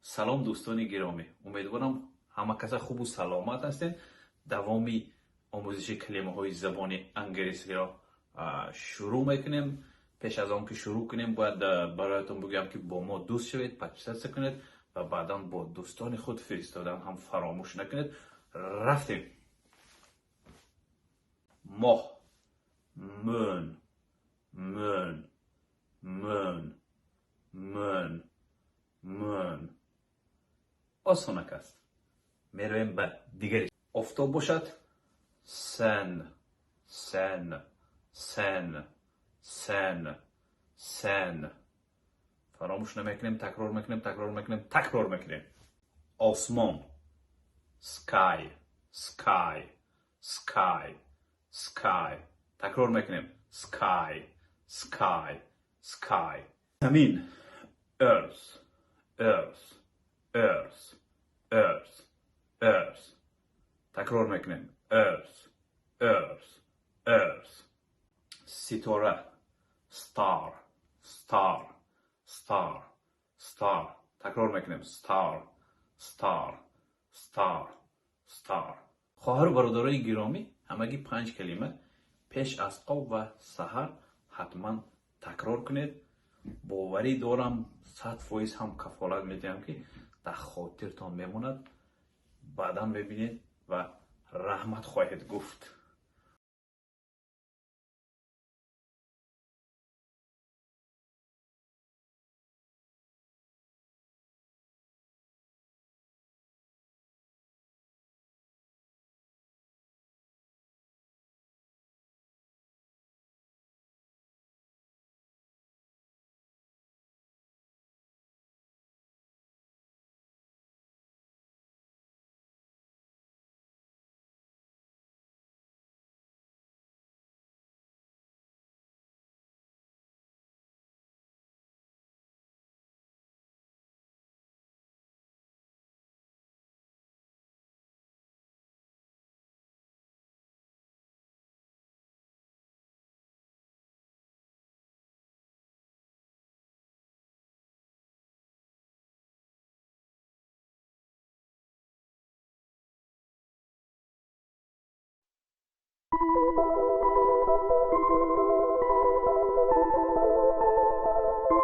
سلام دوستان گرامی، امیدوارم همه کس خوب و سلامت هستین. دوامی آموزش کلمه های زبان انگلیسی را شروع میکنیم. پیش از آن که شروع کنیم باید برایتون بگم که با ما دوست شوید، پچسته کنید و بعدا با دوستان خود فرستادن هم فراموش نکنید. رفتیم. ماه، من، من، من، من، من. آسانک است. میرویم به دیگری. آفتاب باشد سن، سن، سن، سن، سن. فراموش نمیکنیم، تکرار میکنیم، تکرار میکنیم، تکرار میکنیم. آسمان sky، sky، sky، sky. تکرار میکنیم sky، sky، sky. زمین earth، earth، earth، earth، earth. تکرار میکنیم earth، earth، earth. ستاره star، star، star، star. تکرار میکنیم star، star، star، star. خواهر و برادرای گرامی، همگی 5 کلمه پیش از خواب و سحر حتما تکرار کنید. باوری دارم 100% هم کفالت میدم که در خاطرتان میموند. بعدا ببینید و رحمت خواهید گفت.